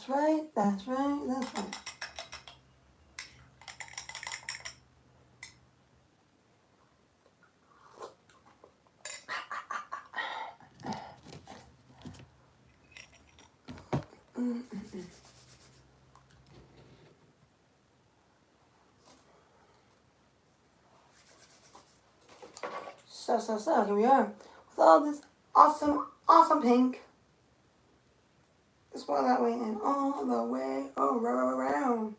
That's right, that's right, that's right. So, here we are with all this awesome pink. Just one that way and all the way around.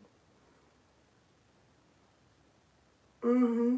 Mm-hmm.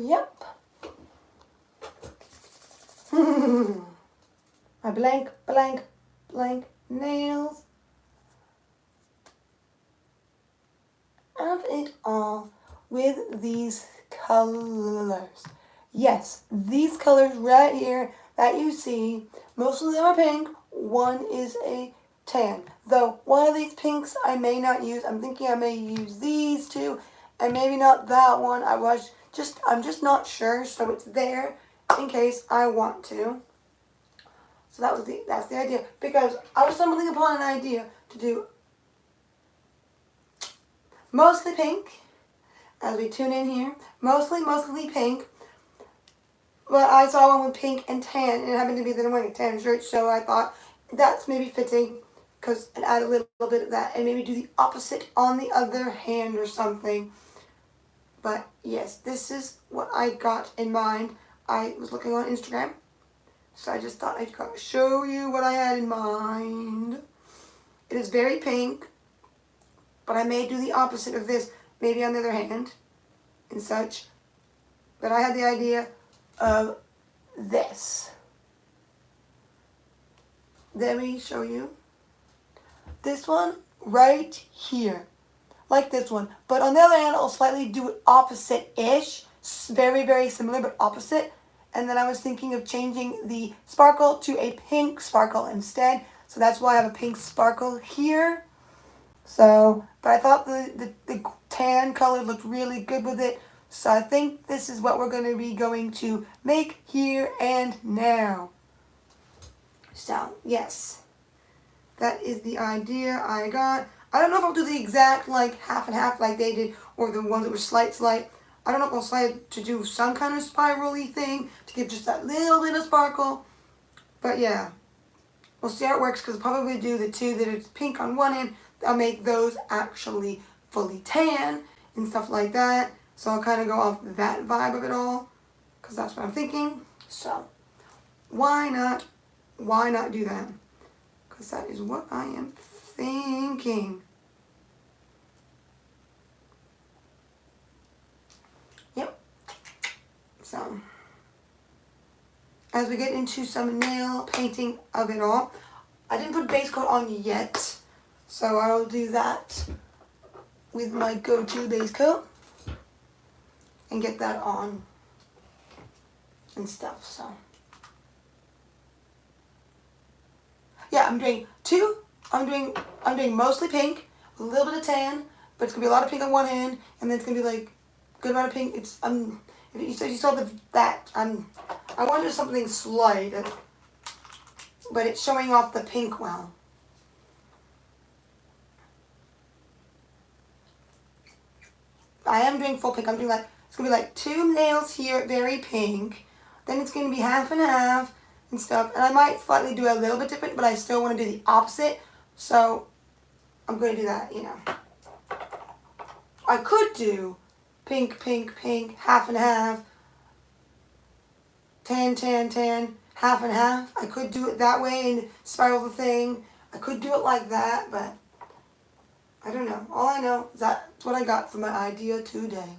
Yep. My blank nails of it all with these colors. Yes, these colors right here that you see, most of them are pink, one is a tan. Though one of these pinks I may not use. I'm thinking I may use these two and maybe not that one. I'm just not sure, so it's there in case I want to. So that's the idea. Because I was stumbling upon an idea to do mostly pink, as we tune in here. Mostly pink. But I saw one with pink and tan, and it happened to be that I'm wearing a tan shirt, so I thought that's maybe fitting, because it add a little bit of that, and maybe do the opposite on the other hand or something. But yes, this is what I got in mind. I was looking on Instagram, so I just thought I'd show you what I had in mind. It is very pink, but I may do the opposite of this, maybe on the other hand, and such. But I had the idea of this. Let me show you. This one right here. Like this one. But on the other hand, I'll slightly do it opposite-ish. Very, very similar, but opposite. And then I was thinking of changing the sparkle to a pink sparkle instead. So that's why I have a pink sparkle here. So, but I thought the tan color looked really good with it. So I think this is what we're going to be going to make here and now. So, yes. That is the idea I got. I don't know if I'll do the exact like half and half like they did, or the ones that were slight. I don't know if I'll slide to do some kind of spiral-y thing to give just that little bit of sparkle. But yeah, we'll see how it works, because I'll probably do the two that are pink on one end. I'll make those actually fully tan and stuff like that. So I'll kind of go off that vibe of it all, because that's what I'm thinking. So why not do that? Because that is what I am thinking. Yep. So as we get into some nail painting of it all, I didn't put base coat on yet, so I will do that with my go-to base coat and get that on and stuff. So yeah, I'm doing mostly pink, a little bit of tan, but it's gonna be a lot of pink on one hand, and then it's gonna be like a good amount of pink. It's if you saw I wanted something slight, but it's showing off the pink well. I am doing full pink. I'm doing it's gonna be like two nails here, very pink. Then it's gonna be half and half and stuff. And I might slightly do a little bit different, but I still want to do the opposite. So I'm gonna do that, you know. I could do pink, half and half, tan, half and half. I could do it that way and spiral the thing. I could do it like that, but I don't know. All I know is that's what I got for my idea today.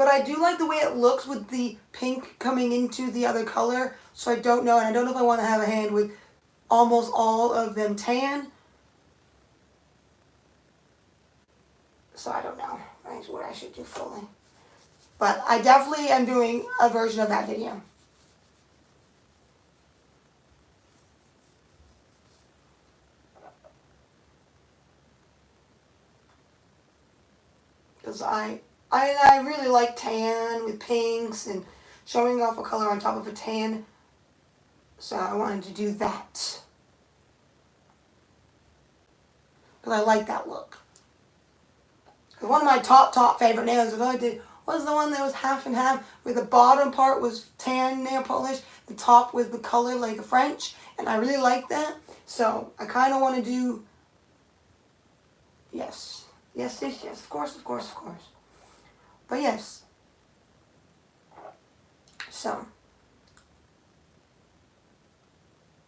But I do like the way it looks with the pink coming into the other color. So I don't know. And I don't know if I want to have a hand with almost all of them tan. So I don't know what I should do fully. But I definitely am doing a version of that video. Because I really like tan with pinks and showing off a color on top of a tan. So I wanted to do that. Because I like that look. Because one of my top favorite nails that I did was the one that was half and half, where the bottom part was tan nail polish, the top was the color like a French, and I really like that. So I kind of want to do, yes, of course. But yes, so,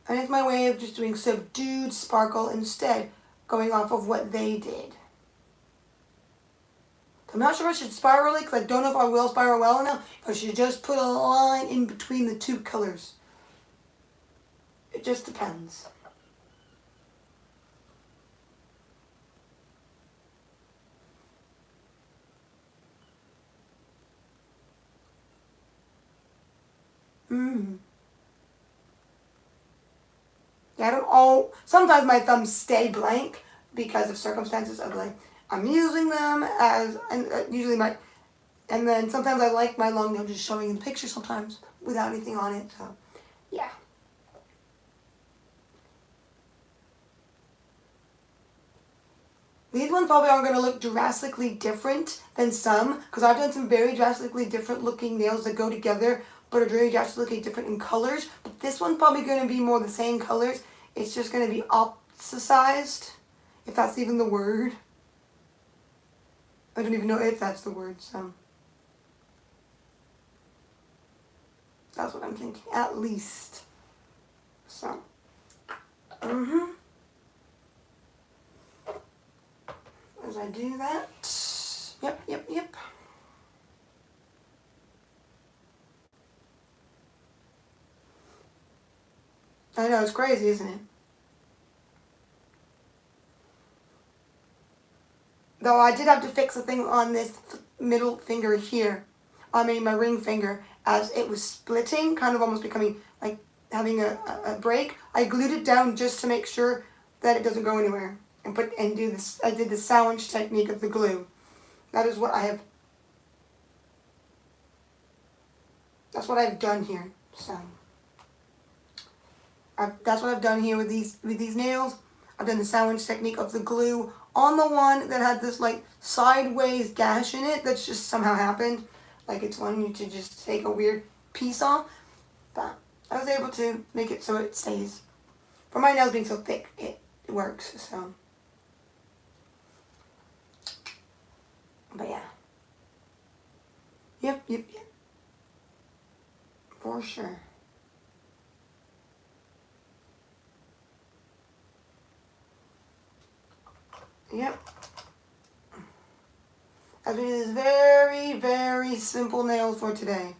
and it's my way of just doing subdued sparkle instead, going off of what they did. I'm not sure if I should spiral it because I don't know if I will spiral well enough. If I should just put a line in between the two colors. It just depends. Yeah, I don't sometimes my thumbs stay blank because of circumstances of like, I'm using them as, and usually and then sometimes I like my long nail just showing in the picture sometimes without anything on it, so yeah. These ones probably aren't going to look drastically different than some, because I've done some very drastically different looking nails that go together, but are very drastically different in colors. But this one's probably going to be more the same colors. It's just going to be opsicized, if that's even the word. I don't even know if that's the word, so. That's what I'm thinking, at least. So. As I do that. Yep. I know, it's crazy, isn't it? Though I did have to fix a thing on this middle finger here. I mean, my ring finger, as it was splitting, kind of almost becoming like having a break. I glued it down just to make sure that it doesn't go anywhere. And do this. I did the sandwich technique of the glue. That is what I have. That's what I've done here. So that's what I've done here with these nails. I've done the sandwich technique of the glue on the one that had this like sideways gash in it. That's just somehow happened. Like it's wanting you to just take a weird piece off. But I was able to make it so it stays. For my nails being so thick, it works. So. But yeah. Yep. For sure. Yep. I've been this very, very simple nails for today.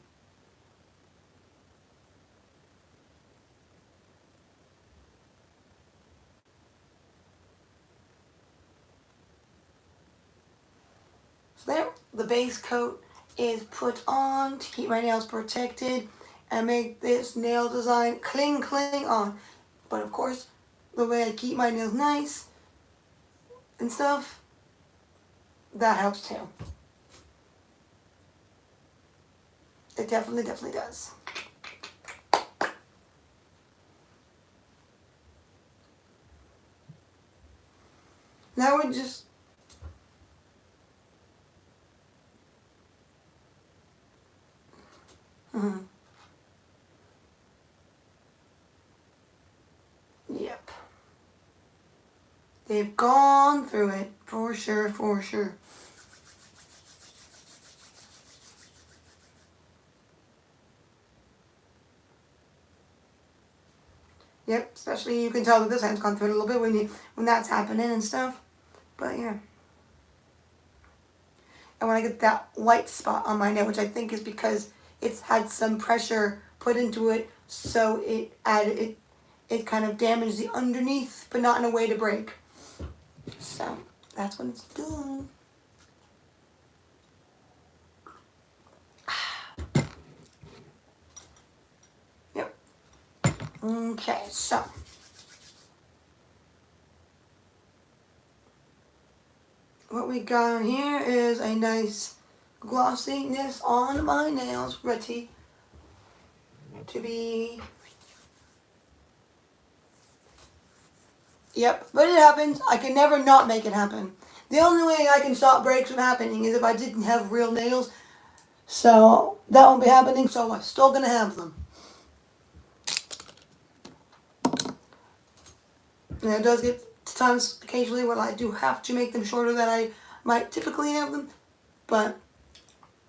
So there, the base coat is put on to keep my nails protected and make this nail design cling on. But of course, the way I keep my nails nice and stuff, that helps too. It definitely does. Now we're just Yep. They've gone through it, for sure. Yep, especially you can tell that this hand's gone through it a little bit when that's happening and stuff. But yeah. I want to get that white spot on my nail, which I think is because it's had some pressure put into it, so it kind of damaged the underneath, but not in a way to break. So that's what it's doing. Yep. Okay, so what we got on here is a nice glossiness on my nails, ready to be. Yep, but it happens. I can never not make it happen. The only way I can stop breaks from happening is if I didn't have real nails. So that won't be happening, so I'm still going to have them. And it does get times occasionally where I do have to make them shorter than I might typically have them, but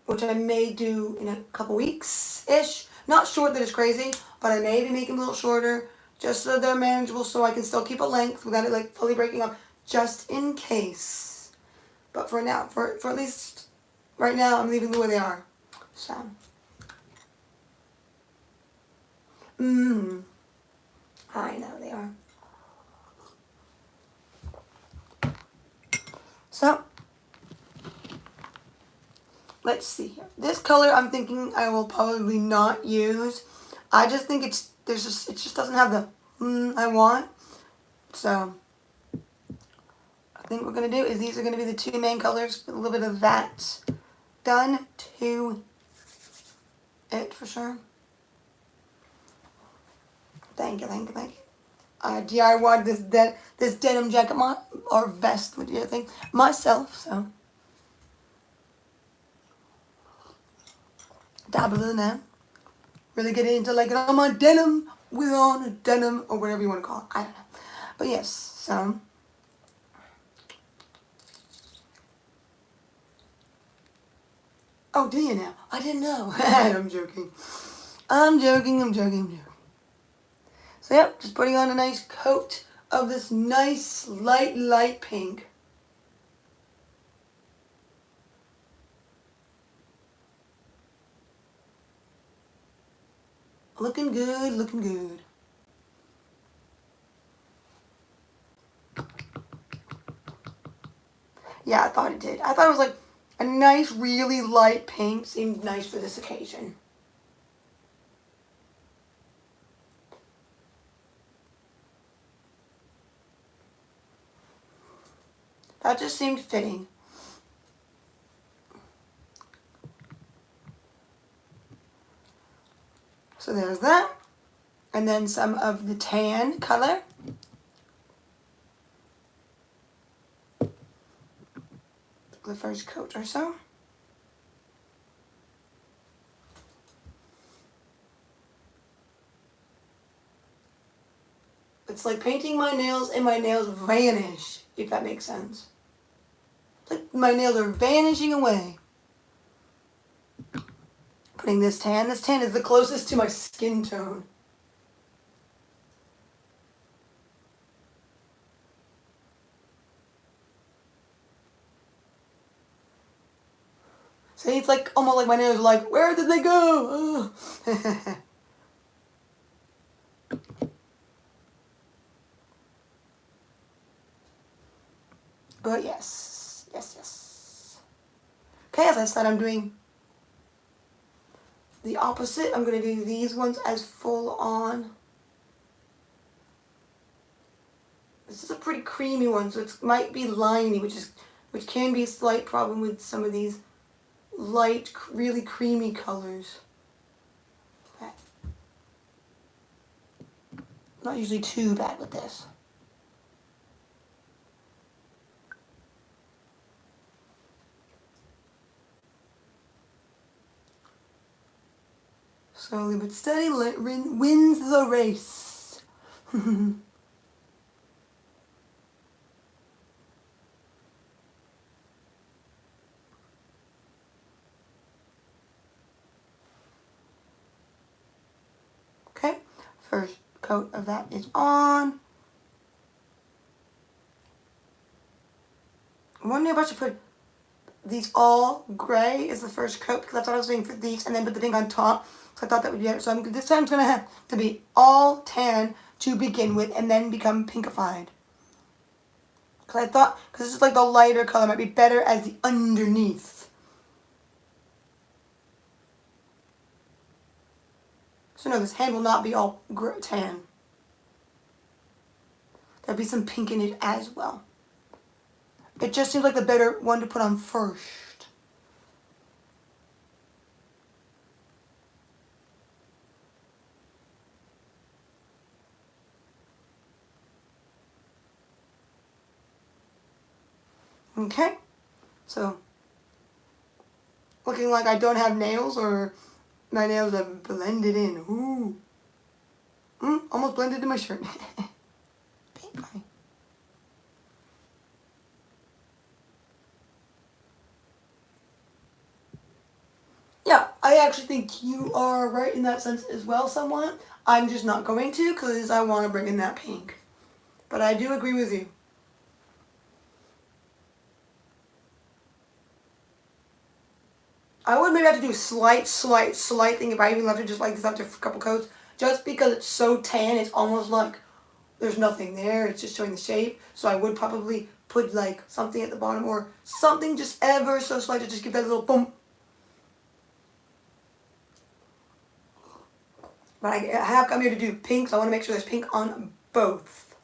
which I may do in a couple weeks-ish. Not short that it's crazy, but I may be making them a little shorter just so they're manageable so I can still keep a length without it like fully breaking up, just in case. But for now, for at least right now, I'm leaving them the way they are. So. I know they are. So, let's see here. This color I'm thinking I will probably not use. I just think it just doesn't have the I want. So, I think what we're going to do is these are going to be the two main colors. A little bit of that done to it for sure. Thank you. I DIY'd this denim jacket or vest, what do you think, myself, so. Dabble in that. Really get into like I'm on denim, we're on a denim, or whatever you want to call it. I don't know. But yes, so. Oh, do you now? I didn't know. I'm joking. I'm joking. So yep, just putting on a nice coat of this nice light pink. Looking good. Yeah, I thought it did. I thought it was like a nice, really light pink. Seemed nice for this occasion. That just seemed fitting. So there's that. And then some of the tan color. The first coat or so. It's like painting my nails and my nails vanish, if that makes sense. Like my nails are vanishing away. Putting this tan. This tan is the closest to my skin tone. See, it's like almost like my nails are like, where did they go? Oh. But yes. Okay, as I said, I'm doing the opposite. I'm going to do these ones as full on. This is a pretty creamy one, so it might be liney, which can be a slight problem with some of these light, really creamy colors. Okay. Not usually too bad with this. Slowly but steady wins the race. Okay, first coat of that is on. I'm wondering if I should put these all gray is the first coat because that's what I was doing for these, and then put the pink on top. So I thought that would be better. So this time it's going to have to be all tan to begin with and then become pinkified. Because I thought, because this is like the lighter color, might be better as the underneath. So no, this hand will not be all tan. There'll be some pink in it as well. It just seems like the better one to put on first. Okay, so looking like I don't have nails or my nails have blended in. Ooh. Almost blended in my shirt. Pink eye. Yeah, I actually think you are right in that sense as well somewhat. I'm just not going to because I want to bring in that pink. But I do agree with you. I would maybe have to do a slight thing if I even left it just like this after a couple coats. Just because it's so tan, it's almost like there's nothing there. It's just showing the shape. So I would probably put like something at the bottom or something just ever so slight to just give that little boom. But I have come here to do pink, so I want to make sure there's pink on both.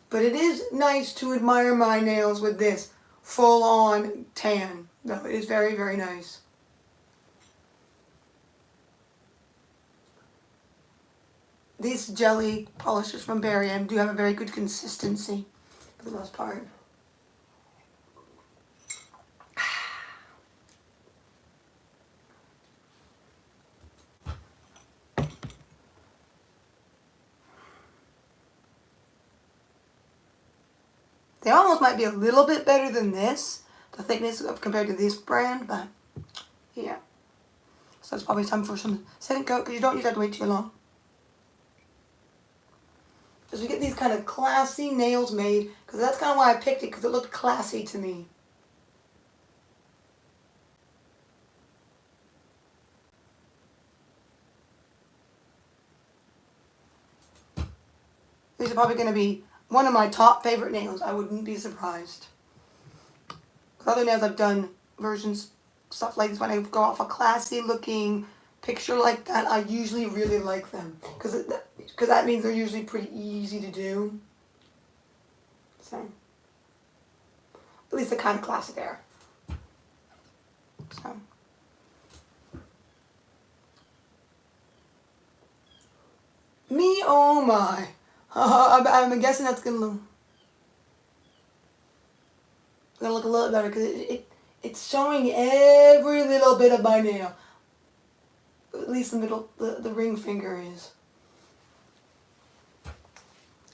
But it is nice to admire my nails with this full-on tan. Though it is very, very nice. These jelly polishes from Barry M do have a very good consistency for the most part. They almost might be a little bit better than this, the thickness of compared to this brand, but yeah. So it's probably time for some second coat because you don't usually have to wait too long. Because we get these kind of classy nails made, because that's kind of why I picked it, because it looked classy to me. These are probably going to be one of my top favorite nails. I wouldn't be surprised. With other nails I've done versions, stuff like this, when I go off a classy looking picture like that, I usually really like them. Because that means they're usually pretty easy to do. So, at least the kind of classic there. So. Me, oh my. I'm guessing that's going to look a little better because it's showing every little bit of my nail. At least the middle, the ring finger is.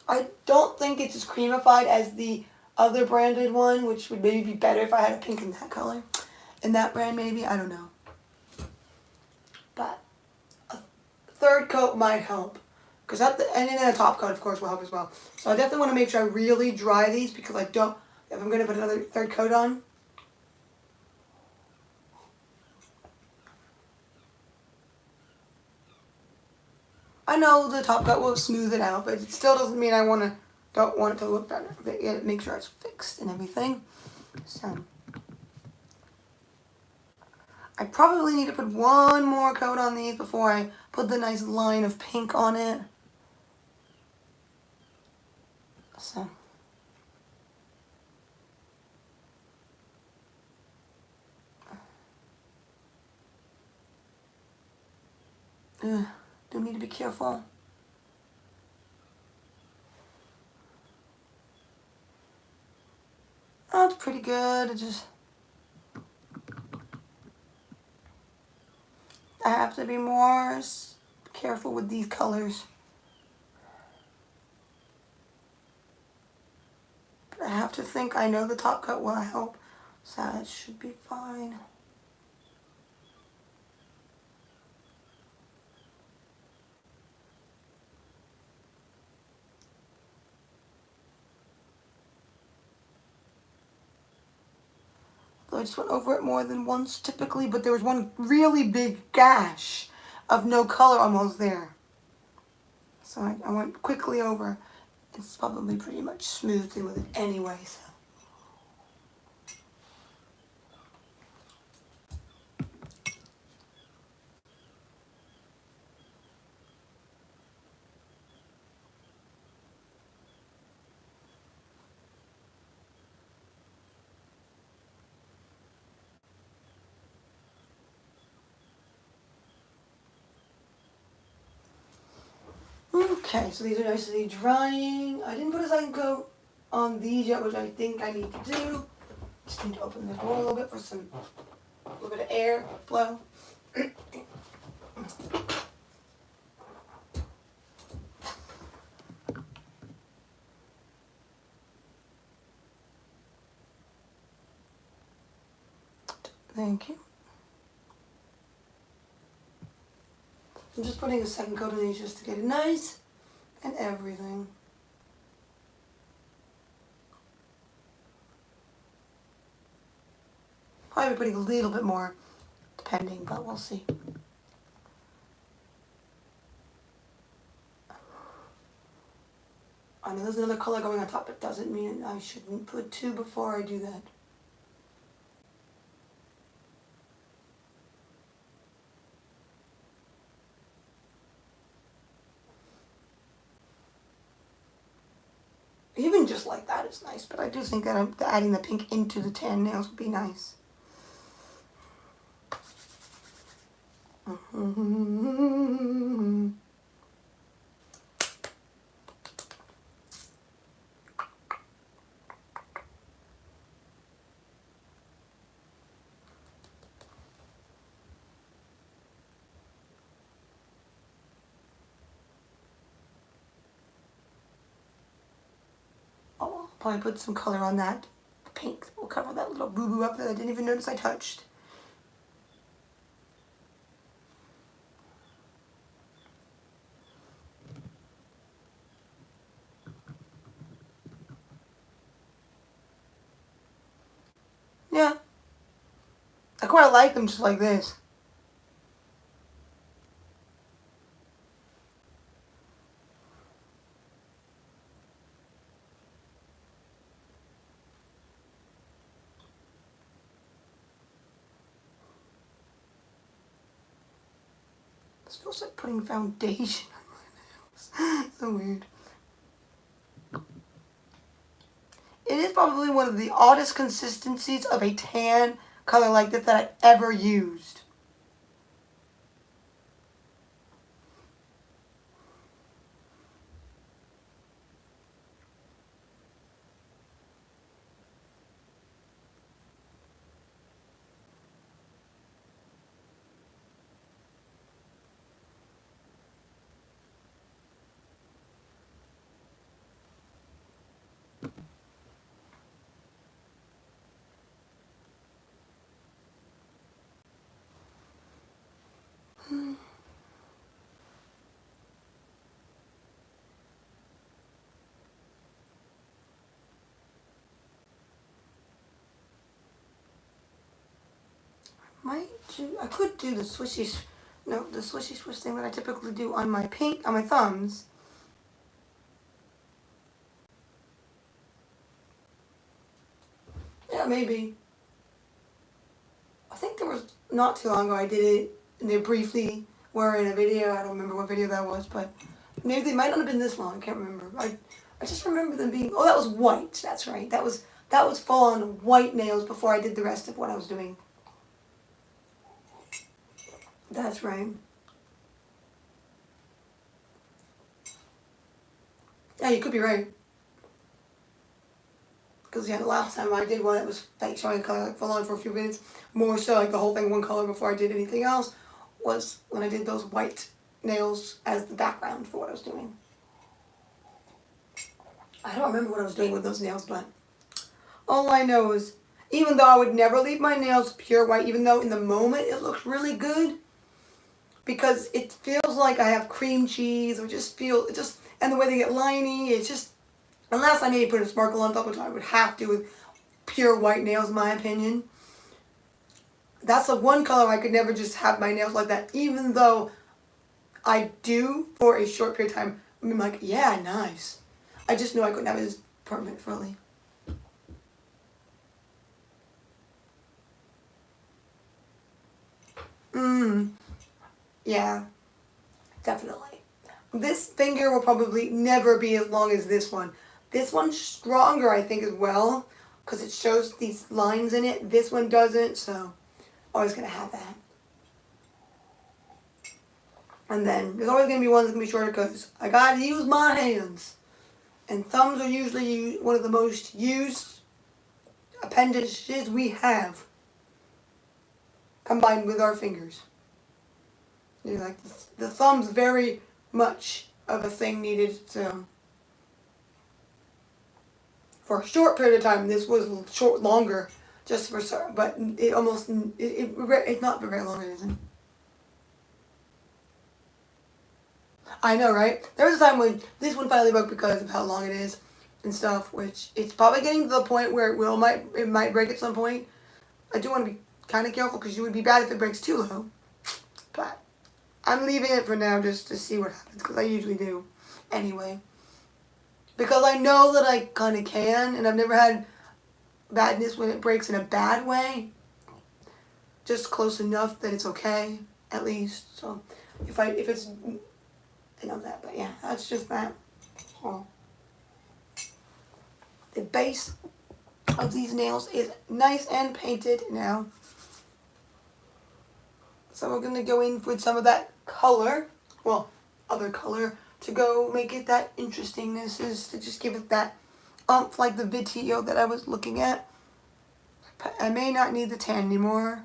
I don't think it's as creamified as the other branded one, which would maybe be better if I had a pink in that color. In that brand maybe, I don't know. But a third coat might help. And then a top coat, of course, will help as well. So I definitely want to make sure I really dry these because if I'm going to put another third coat on. I know the top coat will smooth it out, but it still doesn't mean I don't want it to look better. But make sure it's fixed and everything. So I probably need to put one more coat on these before I put the nice line of pink on it. So. Do need to be careful. Oh, it's pretty good. I have to be more careful with these colors. But I have to think I know the top coat will help, so it should be fine. So I just went over it more than once typically, but there was one really big gash of no color almost there. So I went quickly over. It's probably pretty much smoothed in with it anyway, so. Okay, so these are nicely drying. I didn't put a second coat on these yet, which I think I need to do. Just need to open this door a little bit for a little bit of air flow. Thank you. I'm just putting a second coat on these just to get it nice and everything. Probably putting a little bit more, depending, but we'll see. I know there's another color going on top, but doesn't mean I shouldn't put two before I do that. Even just like that is nice, but I do think that adding the pink into the tan nails would be nice. I'll probably put some color on that. The pink will cover that little boo-boo up that I didn't even notice I touched. Yeah. I quite like them just like this. This feels like putting foundation on my nails. So weird. It is probably one of the oddest consistencies of a tan color like this that I've ever used. I could do the swishy swish thing that I typically do on my thumbs. Yeah, maybe. I think there was not too long ago I did it, and they briefly were in a video. I don't remember what video that was, but maybe they might not have been this long. I can't remember. I just remember them being. Oh, that was white. That's right. That was full on white nails before I did the rest of what I was doing. That's right. Yeah, you could be right. Because yeah, the last time I did one, it was like showing color like full on for a few minutes. More so like the whole thing one color before I did anything else was when I did those white nails as the background for what I was doing. I don't remember what I was doing with those nails, but all I know is even though I would never leave my nails pure white, even though in the moment it looks really good, because it feels like I have cream cheese, or and the way they get liney, it's just, unless I maybe put a sparkle on top, which I would have to with pure white nails in my opinion. that's the one color I could never just have my nails like that, even though I do for a short period of time. I'm like, yeah, nice. I just knew I couldn't have it as permanent fully. Yeah, definitely. This finger will probably never be as long as this one. This one's stronger, I think, as well, because it shows these lines in it. This one doesn't, so always gonna have that. And then there's always gonna be one that's gonna be shorter because I gotta use my hands. And thumbs are usually one of the most used appendages we have, combined with our fingers. You know, like the thumb's very much of a thing needed. So for a short period of time, this was longer, just for but it almost it's not very long, it isn't. I know, right? There was a time when this one finally broke because of how long it is and stuff, which it's probably getting to the point where it might break at some point. I do want to be kind of careful because it would be bad if it breaks too low. But I'm leaving it for now just to see what happens because I usually do anyway. Because I know that I kind of can, and I've never had badness when it breaks in a bad way. Just close enough that it's okay, at least. So if it's, I know that, but yeah, that's just that. Oh. The base of these nails is nice and painted now. So we're gonna go in with some of that color, well, other color, to go make it that interestingness, is to just give it that umph like the video that I was looking at. I may not need the tan anymore.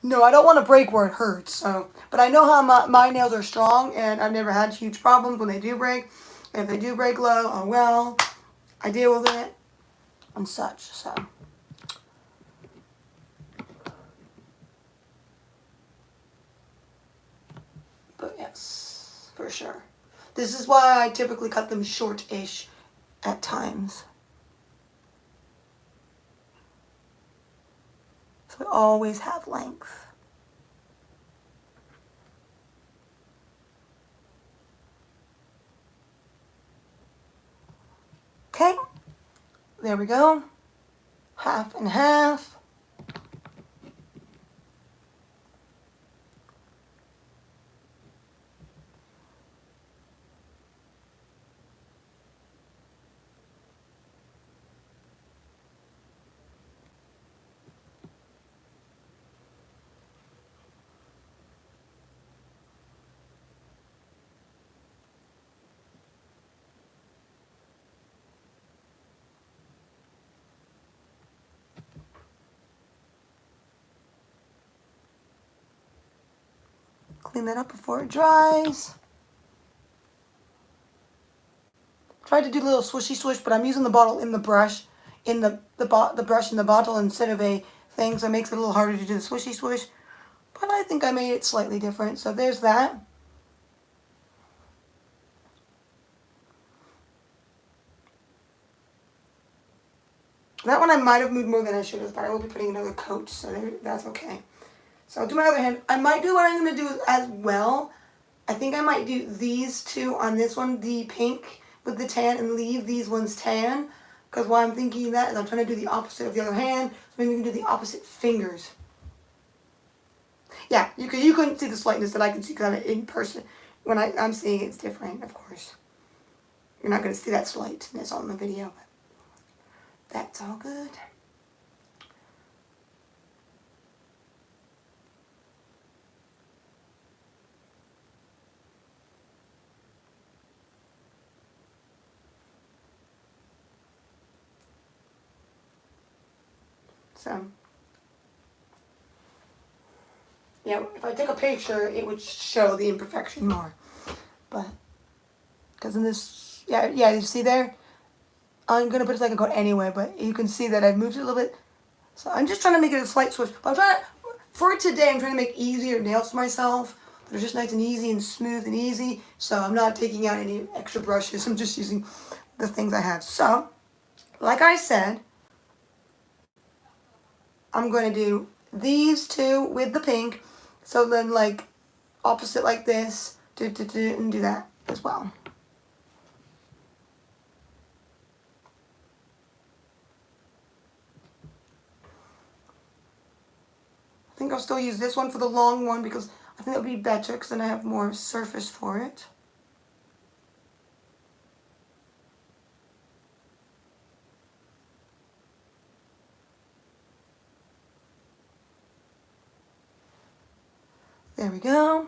No, I don't want to break where it hurts, so, but I know how my nails are strong, and I've never had huge problems when they do break. If they do break low, oh well, I deal with it and such, so. But yes, for sure. This is why I typically cut them short-ish at times. So we always have length. Okay, there we go. Half and half. Clean that up before it dries. Tried to do a little swishy swish, but I'm using the bottle in the brush, in the brush in the bottle instead of a thing, so it makes it a little harder to do the swishy swish. But I think I made it slightly different, so there's that. That one I might have moved more than I should have, but I will be putting another coat, so that's okay. So I'll do my other hand. I might do what I'm going to do as well. I think I might do these two on this one, the pink with the tan, and leave these ones tan. Because why I'm thinking that is I'm trying to do the opposite of the other hand, so maybe we can do the opposite fingers. Yeah, you couldn't see the slightness that I can see because I'm in person. When I'm seeing it, it's different, of course. You're not going to see that slightness on the video, but that's all good. So, yeah, if I took a picture, it would show the imperfection more. But, because in this, yeah, you see there? I'm going to put a second coat anyway, but you can see that I've moved it a little bit. So I'm just trying to make it a slight switch. But I'm trying to, for today, I'm trying to make easier nails for myself. They're just nice and easy and smooth and easy. So I'm not taking out any extra brushes. I'm just using the things I have. So, like I said, I'm going to do these two with the pink. So then like opposite like this, and do that as well. I think I'll still use this one for the long one because I think that would be better because then I have more surface for it. There we go.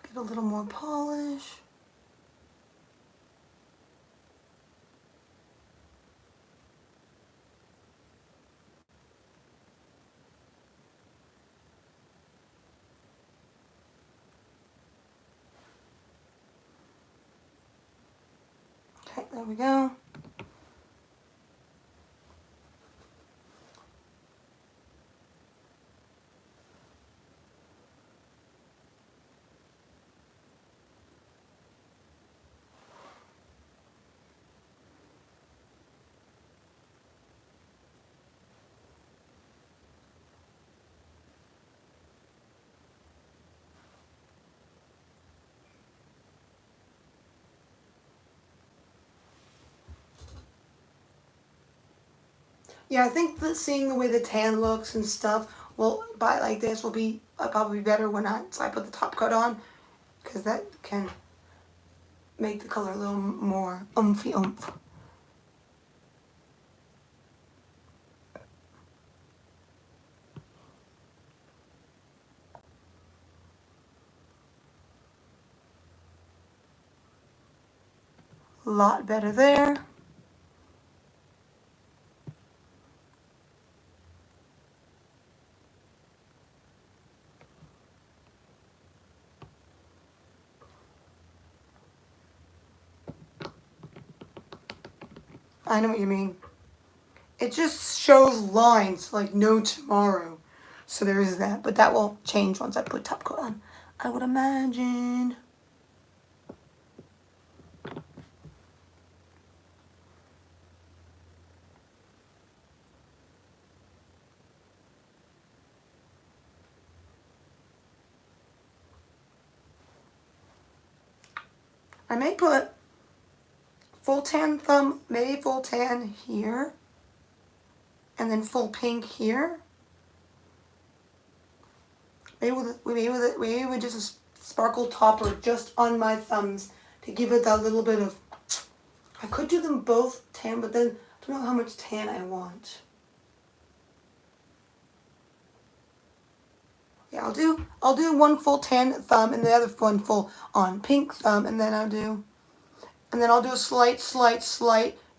Get a little more polish. Okay, there we go. Yeah, I think that seeing the way the tan looks and stuff will, by like this, will be probably better when I put the top coat on, because that can make the color a little more oomphy oomph. A lot better there. I know what you mean. It just shows lines like no tomorrow. So there is that. But that will change once I put top coat on, I would imagine. I may put full tan thumb, maybe full tan here, and then full pink here. Maybe with just a sparkle topper just on my thumbs to give it that little bit of. I could do them both tan, but then I don't know how much tan I want. Yeah, I'll do one full tan thumb and the other one full on pink thumb, and then I'll do a slight,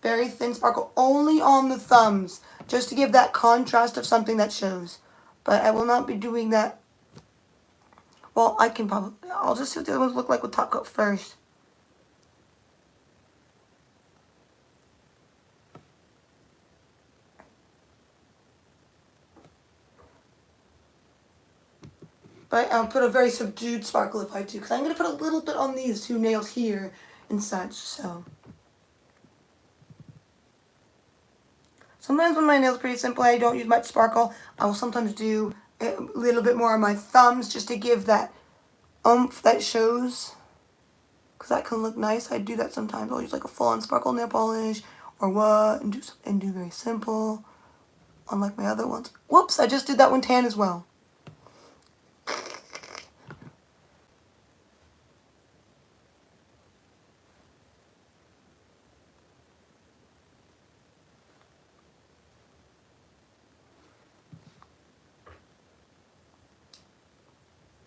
very thin sparkle only on the thumbs, just to give that contrast of something that shows. But I will not be doing that. Well, I'll just see what the other ones look like with top coat first. But I'll put a very subdued sparkle if I do, because I'm going to put a little bit on these two nails here and such, so. Sometimes when my nails are pretty simple, I don't use much sparkle. I will sometimes do a little bit more on my thumbs just to give that oomph that shows, because that can look nice. I do that sometimes. I'll use like a full-on sparkle nail polish or what, and do very simple, unlike my other ones. Whoops, I just did that one tan as well.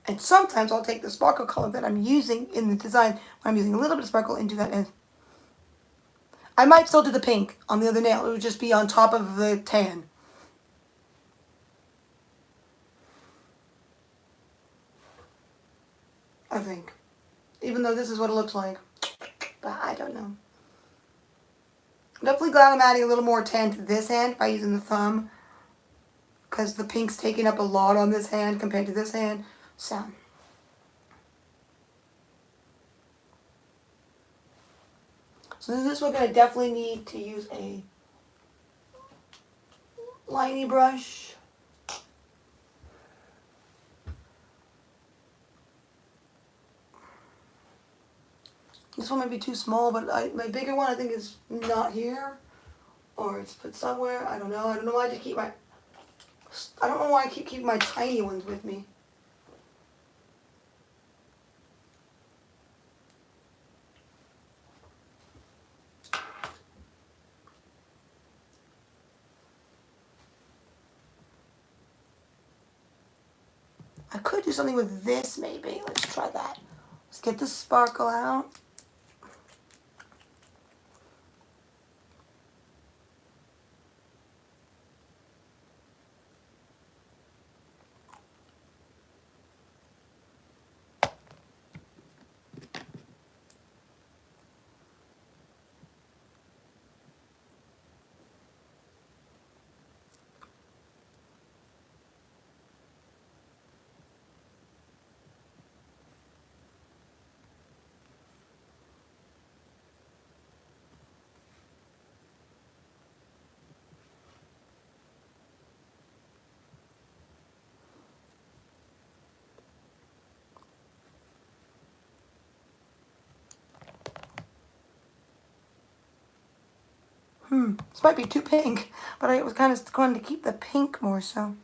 And sometimes I'll take the sparkle color that I'm using in the design, when I'm using a little bit of sparkle, and do that in. I might still do the pink on the other nail. It would just be on top of the tan. I think. Even though this is what it looks like. But I don't know. I'm definitely glad I'm adding a little more tan to this hand by using the thumb. Because the pink's taking up a lot on this hand compared to this hand. So this we're going to definitely need to use a liney brush. This one might be too small, but my bigger one I think is not here. Or it's put somewhere. I don't know. I don't know why I keep keeping my tiny ones with me. I could do something with this maybe. Let's try that. Let's get the sparkle out. This might be too pink, but I was kind of going to keep the pink more so.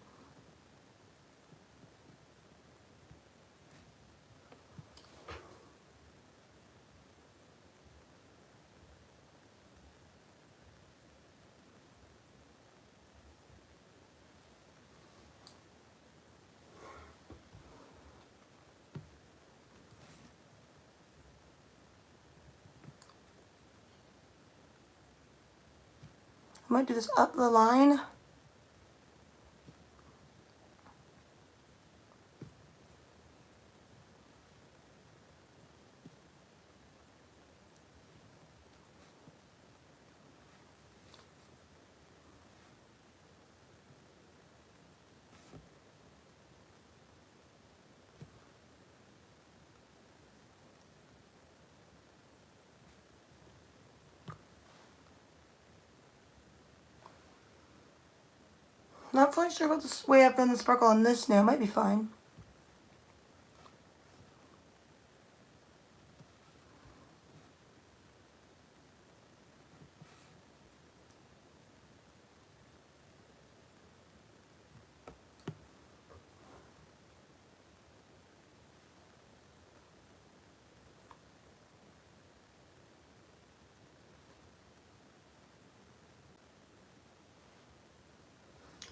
I might do this up the line. Not fully sure about the way I've done the sparkle on this now. It might be fine.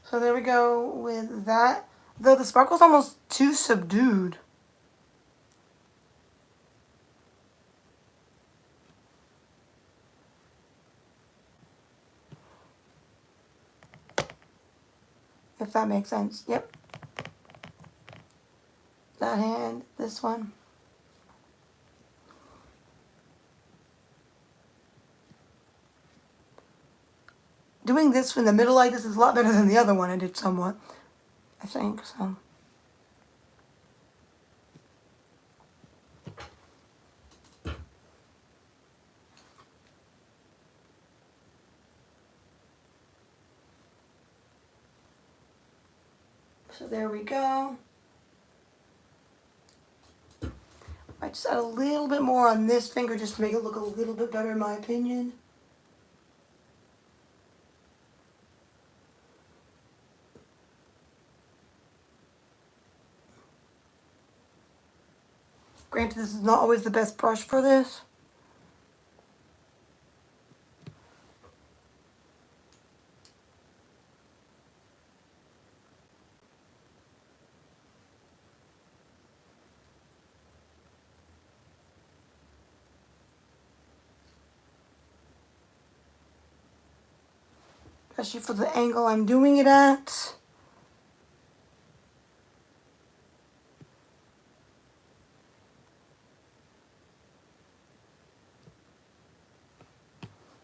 So there we go with that. Though the sparkle's almost too subdued. If that makes sense. Yep. That hand, this one. Doing this in the middle like this is a lot better than the other one I did somewhat. I think so. So there we go. I just add a little bit more on this finger just to make it look a little bit better in my opinion. Granted, this is not always the best brush for this. Especially for the angle I'm doing it at.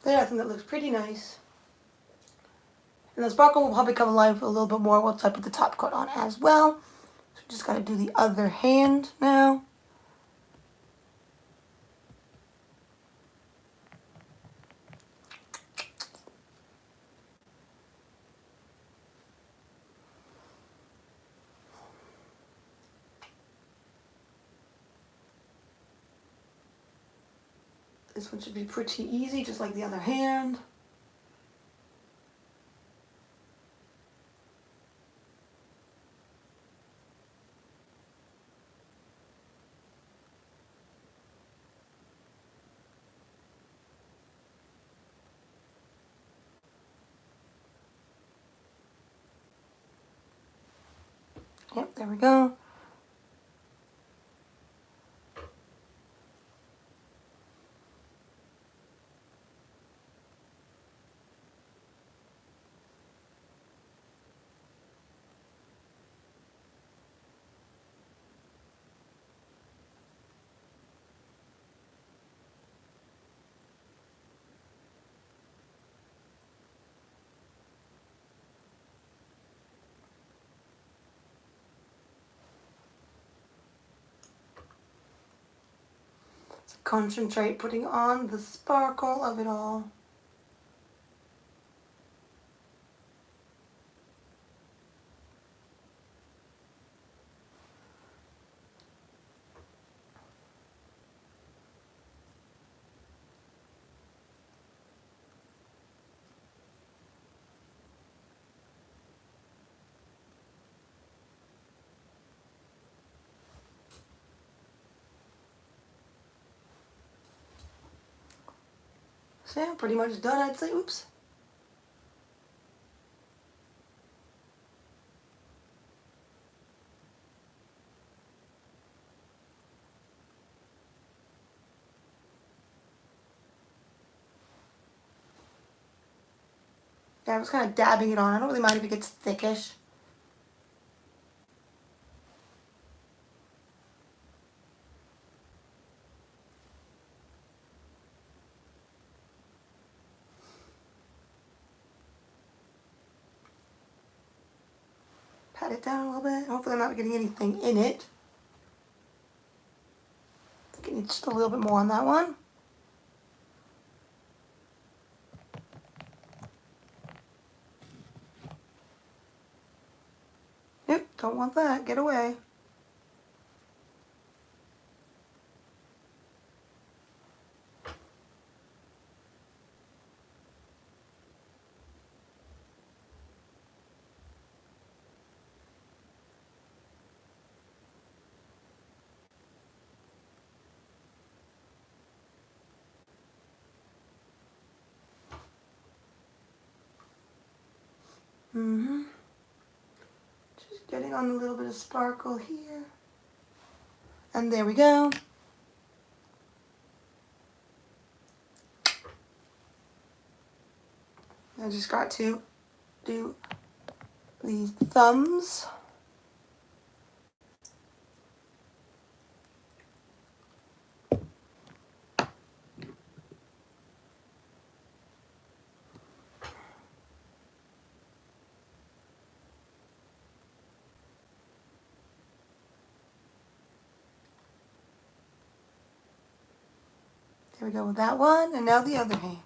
There, I think that looks pretty nice. And the sparkle will probably come alive a little bit more once I put the top coat on as well. So just gotta do the other hand now. This one should be pretty easy, just like the other hand. Yep, there we go. Concentrate putting on the sparkle of it all. So yeah, pretty much done, I'd say. Oops. Yeah, I was kind of dabbing it on. I don't really mind if it gets thickish. Pat it down a little bit. Hopefully I'm not getting anything in it. I think it needs just a little bit more on that one. Nope, don't want that. Get away. Just getting on a little bit of sparkle here. And there we go. I just got to do these thumbs. There we go with that one, and now the other hand.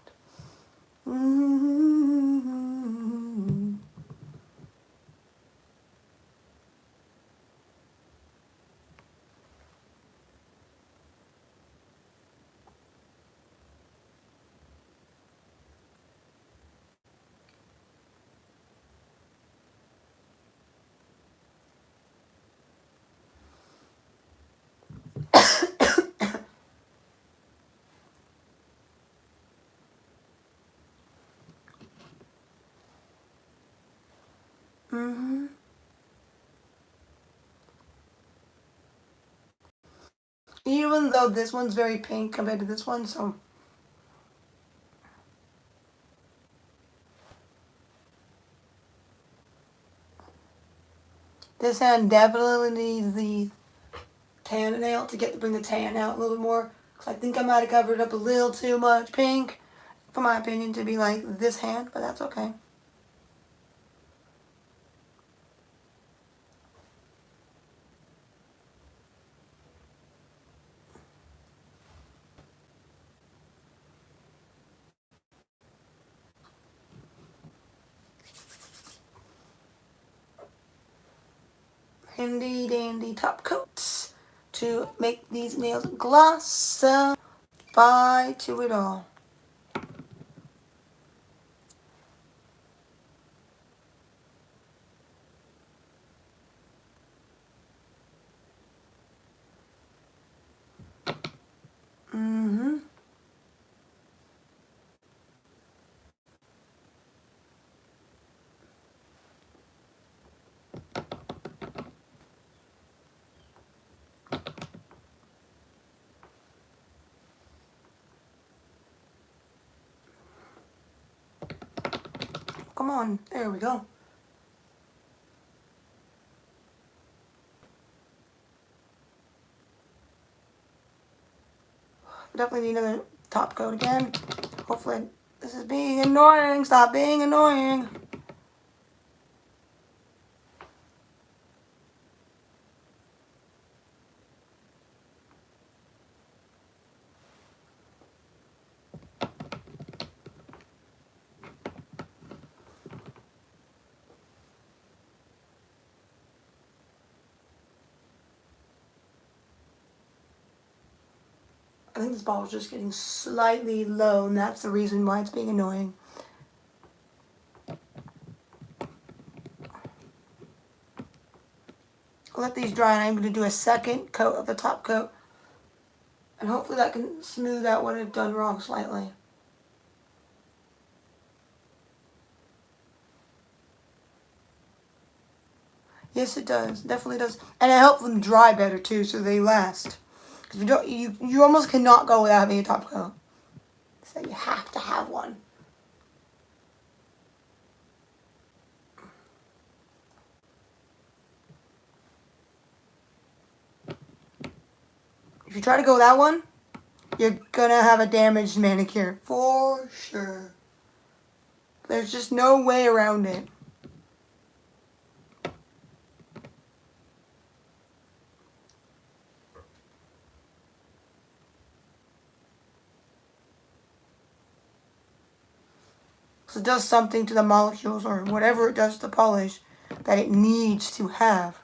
Even though this one's very pink compared to this one, so this hand definitely needs the tan nail to bring the tan out a little bit more. Cause I think I might have covered up a little too much pink. for my opinion, to be like this hand, but that's okay. Handy dandy top coats to make these nails gloss. Bye to it all. Mm-hmm. Come on, there we go. Definitely need another top coat again. Hopefully, this is being annoying. Stop being annoying. I think this ball is just getting slightly low, and that's the reason why it's being annoying. I'll let these dry, and I'm going to do a second coat of the top coat. And hopefully that can smooth out what I've done wrong slightly. Yes, it does. Definitely does. And it helps them dry better, too, so they last. Because you almost cannot go without having a top coat. So you have to have one. If you try to go without one, you're gonna have a damaged manicure. For sure. There's just no way around it. So it does something to the molecules or whatever it does to polish that it needs to have.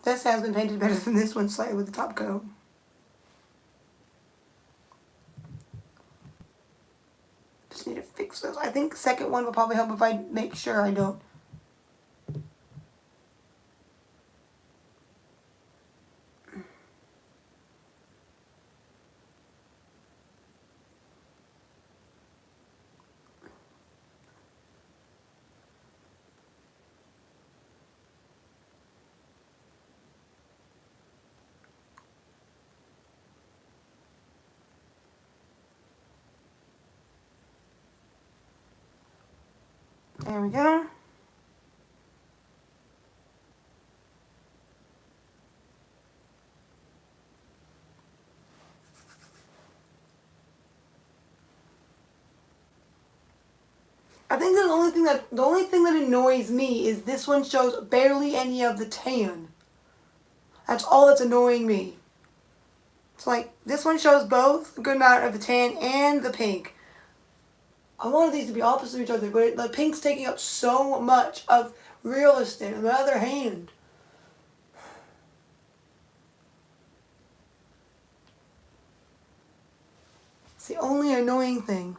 This has been painted better than this one slightly with the top coat. Just need to fix those. I think the second one will probably help if I make sure I don't. There we go. I think the only thing that annoys me is this one shows barely any of the tan. That's all that's annoying me. It's like this one shows both a good amount of the tan and the pink. I wanted these to be opposite of each other, but the pink's taking up so much of real estate on the other hand. It's the only annoying thing.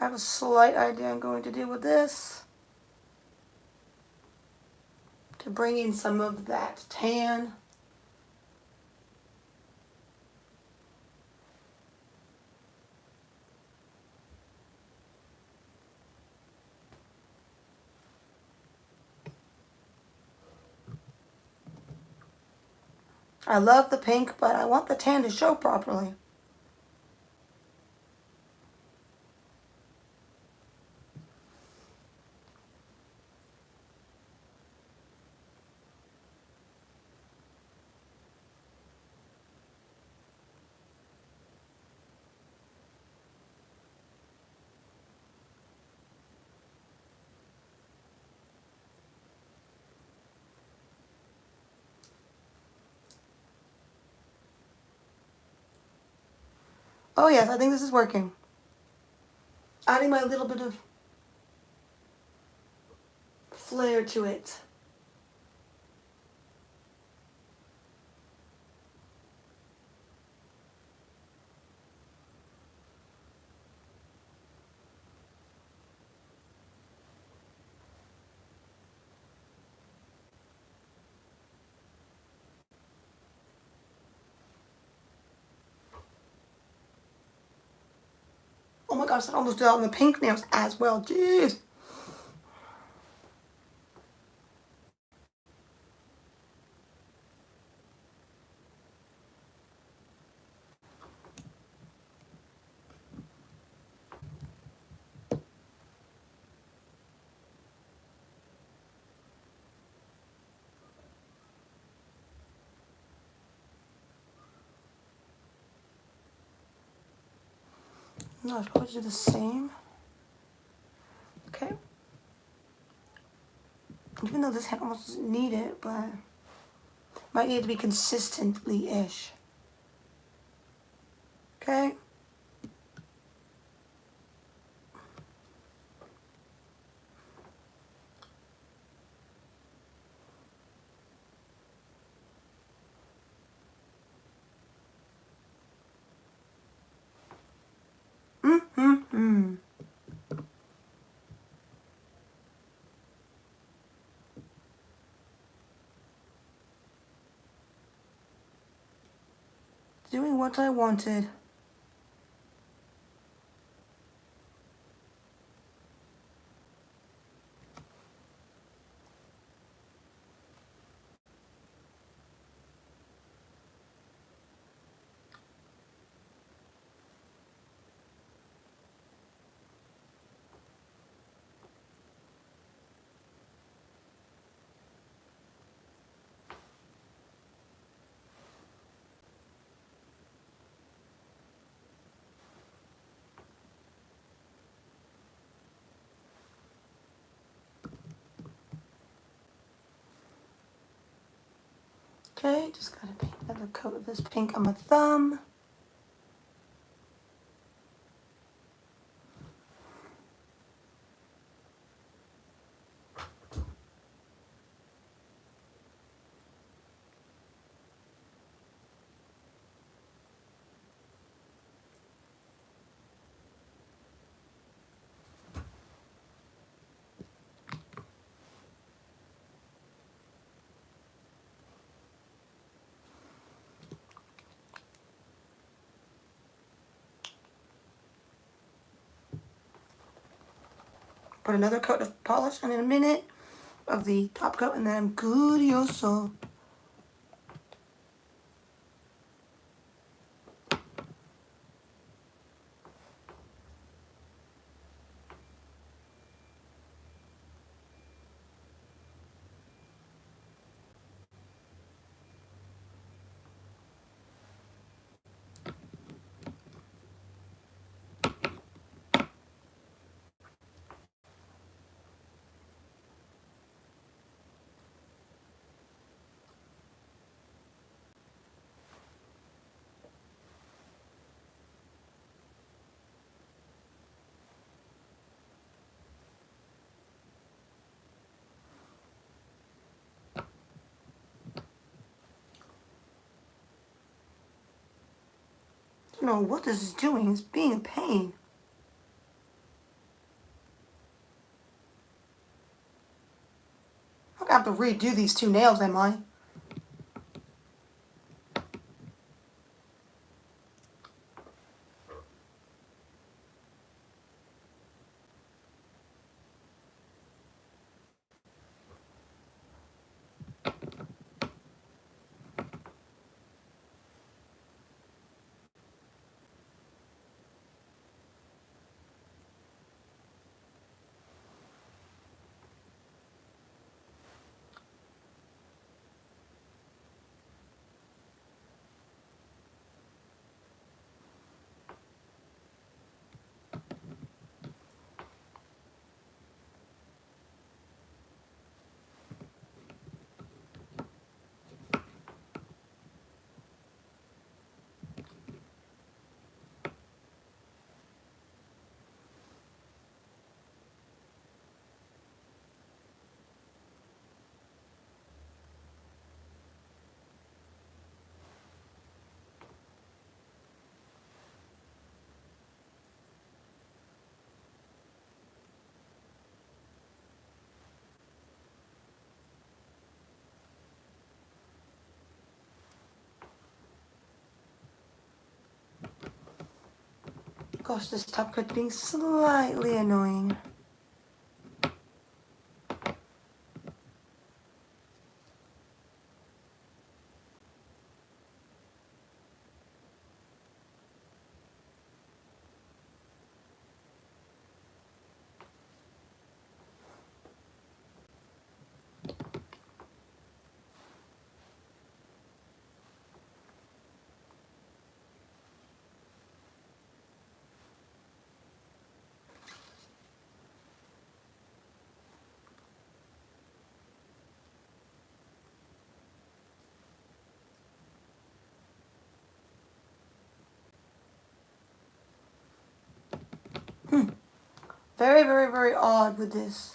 have a slight idea I'm going to do with this to bring in some of that tan. I love the pink, but I want the tan to show properly. Oh yes, I think this is working. Adding my little bit of flair to it. Oh my gosh, I almost did that on the pink nails as well. Jeez. No, I should probably do the same. Okay. Even though this hand almost doesn't need it, but might need to be consistently-ish. Okay. Mm-hmm-hmm. Doing what I wanted. Okay, just gotta paint another coat of this pink on my thumb. Put another coat of polish on in a minute of the top coat, and then I'm good-yo-so. I don't know what this is doing. It's being a pain. have to redo these two nails, am I? Gosh, this top coat's being slightly annoying. Very, very, very odd with this.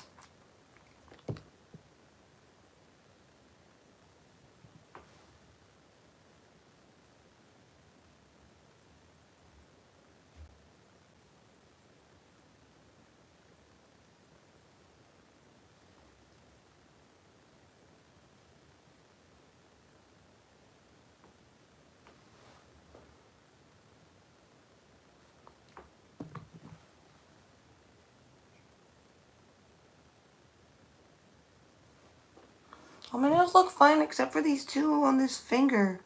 All my nails look fine except for these two on this finger.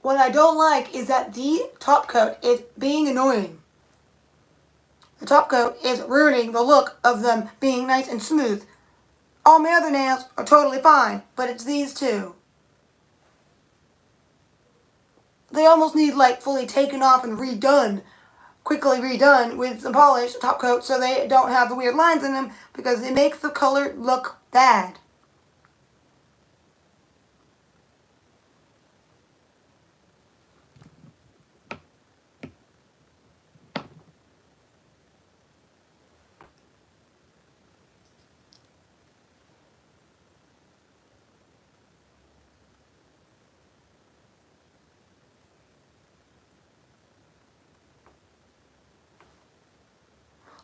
What I don't like is that the top coat is being annoying. The top coat is ruining the look of them being nice and smooth. All my other nails are totally fine, but it's these two. They almost need like fully taken off and redone, quickly redone with some polish top coat so they don't have the weird lines in them because it makes the color look bad.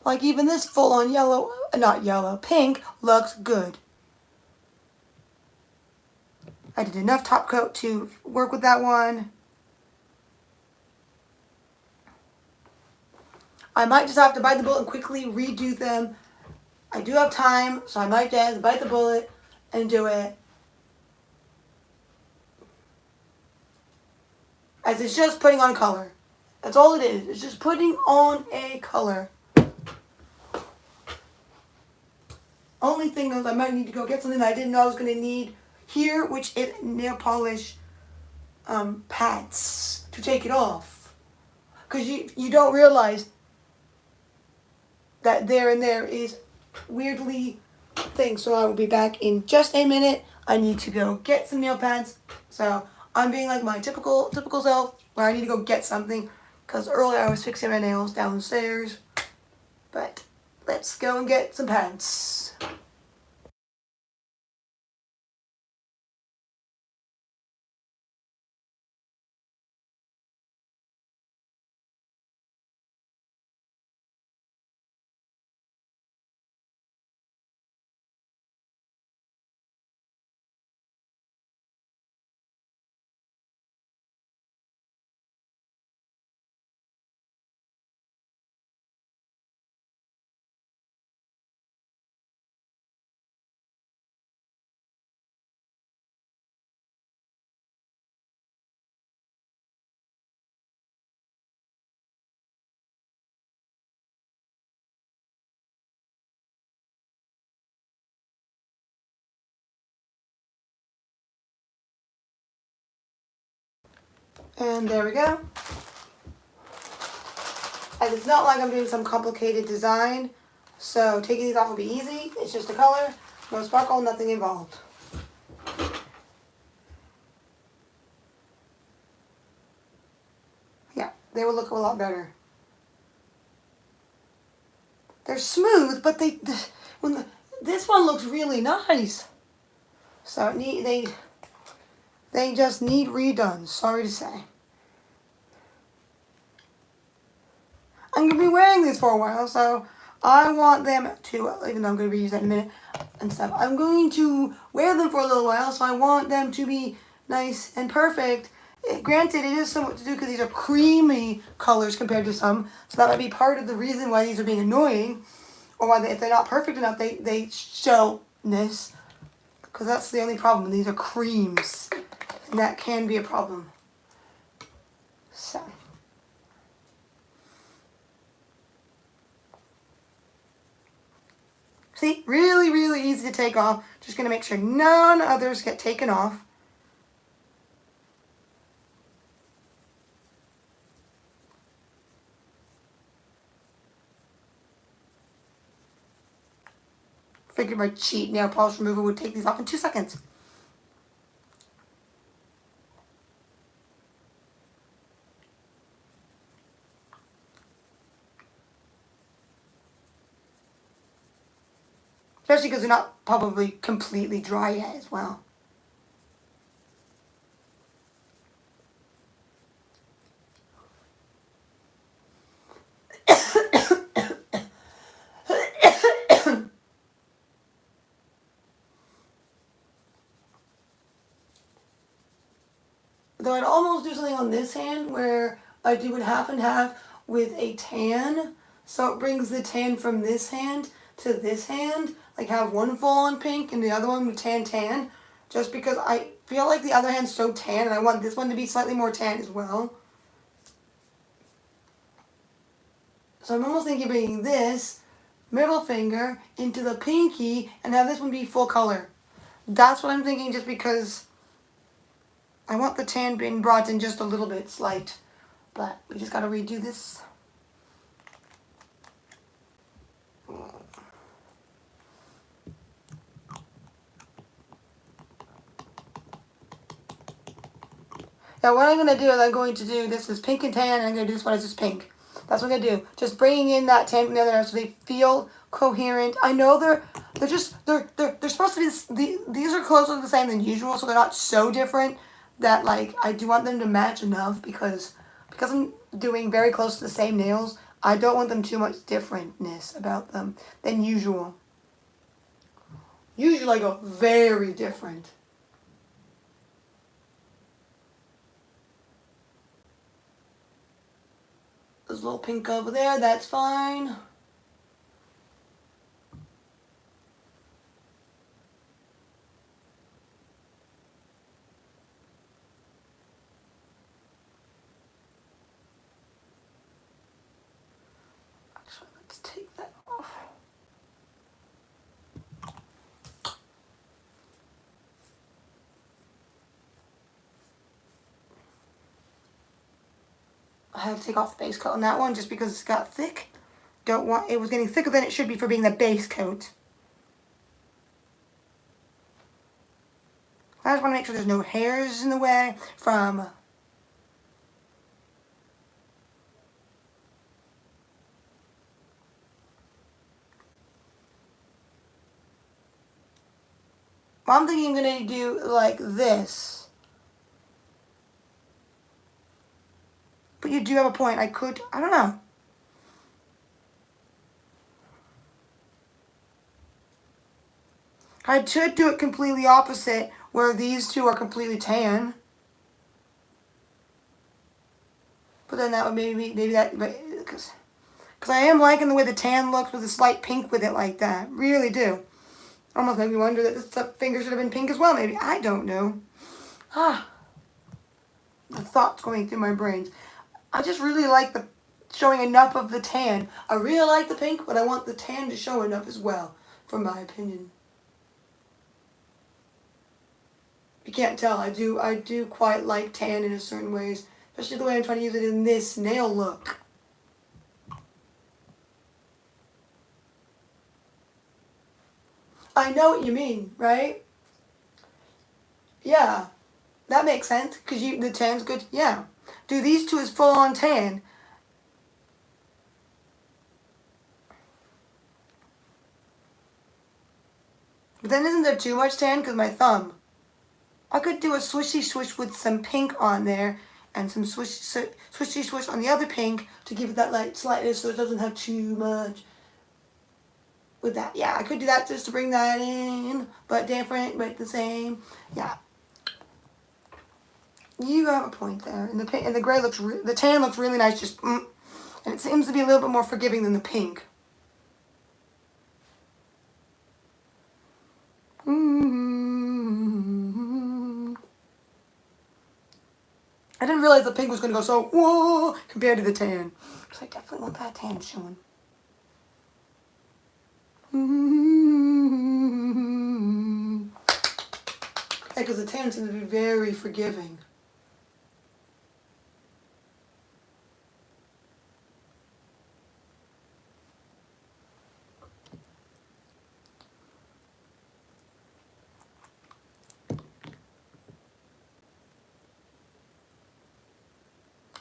Like even this full-on yellow, not yellow, pink looks good. I did enough top coat to work with that one. I might just have to bite the bullet and quickly redo them. I do have time, so I might just bite the bullet and do it. As it's just putting on color. That's all it is. It's just putting on a color. Only thing is I might need to go get something that I didn't know I was going to need here, which is nail polish pads to take it off. Because you don't realize that there and there is weirdly thing. So I will be back in just a minute. I need to go get some nail pads. So I'm being like my typical self, where I need to go get something, because earlier I was fixing my nails downstairs. But let's go and get some pads. And there we go. And it's not like I'm doing some complicated design, so taking these off will be easy. It's just a color, no sparkle, nothing involved. Yeah, they will look a lot better. They're smooth, but this one looks really nice. So they just need redone, sorry to say. I'm going to be wearing these for a while, so I want them to, even though I'm going to reuse that in a minute and stuff, I'm going to wear them for a little while, so I want them to be nice and perfect. Granted, it is somewhat to do because these are creamy colors compared to some, so that might be part of the reason why these are being annoying, or why if they're not perfect enough, they show this, because that's the only problem. These are creams, and that can be a problem. So. See, really, really easy to take off. Just going to make sure none others get taken off. Figured my cheap nail polish remover would take these off in 2 seconds. Especially because they're not probably completely dry yet as well. Though I'd almost do something on this hand where I do it half and half with a tan. So it brings the tan from this hand to this hand. Like have one full on pink and the other one with tan. Just because I feel like the other hand's so tan and I want this one to be slightly more tan as well. So I'm almost thinking of bringing this middle finger into the pinky and have this one be full color. That's what I'm thinking, just because I want the tan being brought in just a little bit slight. But we just gotta redo this. Now what I'm going to do is I'm going to do this is pink and tan, and I'm going to do this one as just pink. That's what I'm going to do. Just bringing in that tan from the other so they feel coherent. I know they're supposed to be, these are closer to the same than usual, so they're not so different that like I do want them to match enough, because I'm doing very close to the same nails. I don't want them too much differentness about them than usual. Usually I go very different. There's a little pink over there, that's fine. Actually, let's take that off. I had to take off the base coat on that one just because it's got thick. Don't want, it was getting thicker than it should be for being the base coat. I just want to make sure there's no hairs in the way from I'm thinking I'm going to do like this. But you do have a point. I don't know. I should do it completely opposite, where these two are completely tan. But then that would maybe that, because I am liking the way the tan looks with a slight pink with it like that. Really do. Almost made me wonder that this finger should have been pink as well, maybe. I don't know. The thoughts going through my brains. I just really like the showing enough of the tan. I really like the pink, but I want the tan to show enough as well, from my opinion. You can't tell. I do quite like tan in a certain ways, especially the way I'm trying to use it in this nail look. I know what you mean, right? Yeah, that makes sense, because the tan's good. Yeah. Do these two as full-on tan. But then isn't there too much tan? Because my thumb. I could do a swishy swish with some pink on there and some swishy swish on the other pink to give it that like slightness so it doesn't have too much. With that, yeah, I could do that just to bring that in, but different, but the same. Yeah. You have a point there. And the gray looks, the tan looks really nice, just, and it seems to be a little bit more forgiving than the pink. I didn't realize the pink was going to go so, whoa, compared to the tan. Because I definitely want that tan showing. Yeah, because the tan seems to be very forgiving.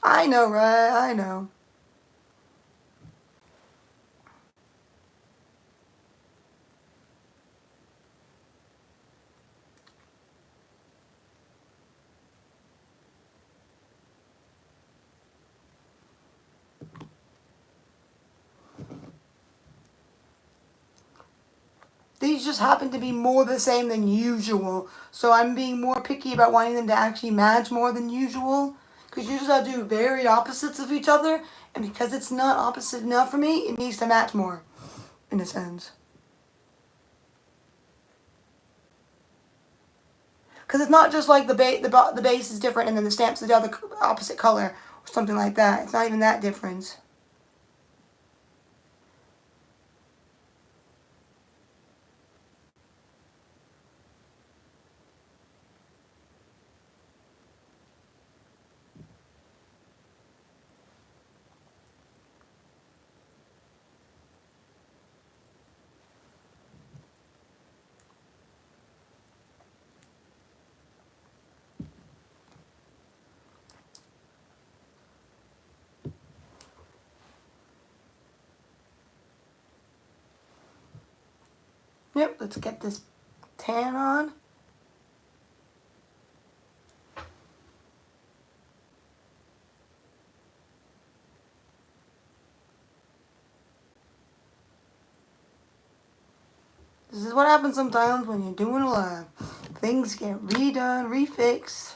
I know, right? I know. These just happen to be more the same than usual. So I'm being more picky about wanting them to actually match more than usual. Because usually I'll do very opposites of each other. And because it's not opposite enough for me, it needs to match more. In a sense. Because it's not just like the base is different and then the stamp's the other opposite color. Or something like that. It's not even that difference. Yep, let's get this tan on. This is what happens sometimes when you're doing a live. Things get redone, refixed.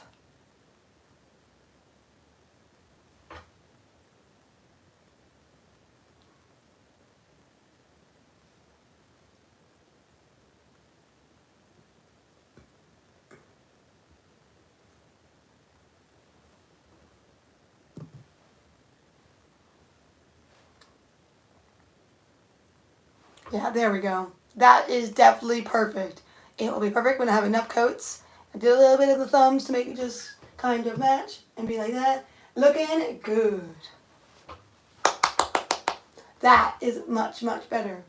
Yeah, there we go. That is definitely perfect. It will be perfect when I have enough coats. I did a little bit of the thumbs to make it just kind of match and be like that. Looking good. That is much, much better.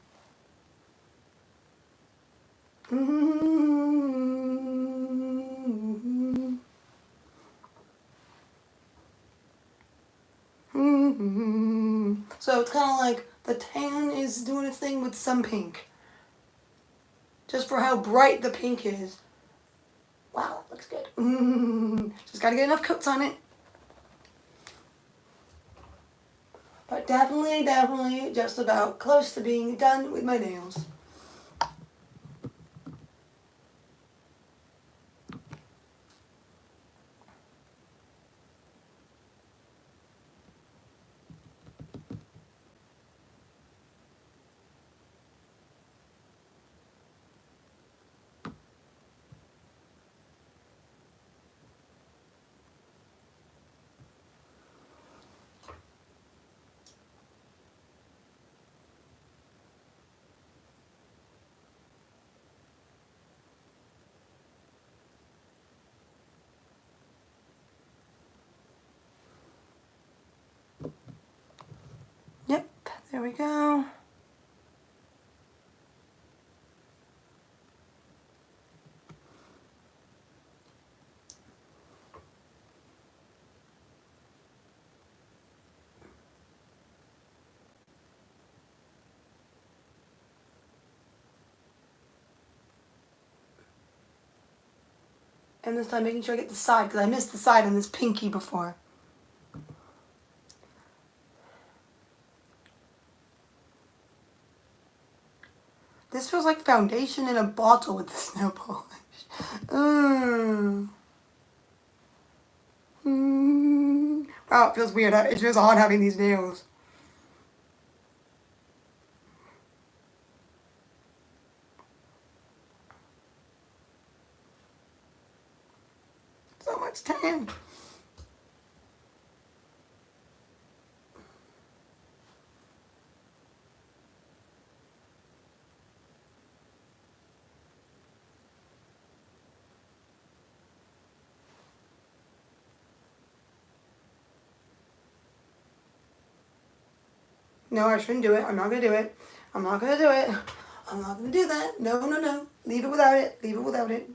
So it's kind of like the tan is doing its thing with some pink. Just for how bright the pink is. Wow, that looks good. Just gotta get enough coats on it. But definitely, definitely just about close to being done with my nails. Yep, there we go. And this time making sure I get the side, because I missed the side on this pinky before. This feels like foundation in a bottle with this nail polish. Wow, it feels weird. It feels odd having these nails. So much tan. No, I shouldn't do it. I'm not going to do it. I'm not going to do it. I'm not going to do that. No, no, no. Leave it without it. Leave it without it.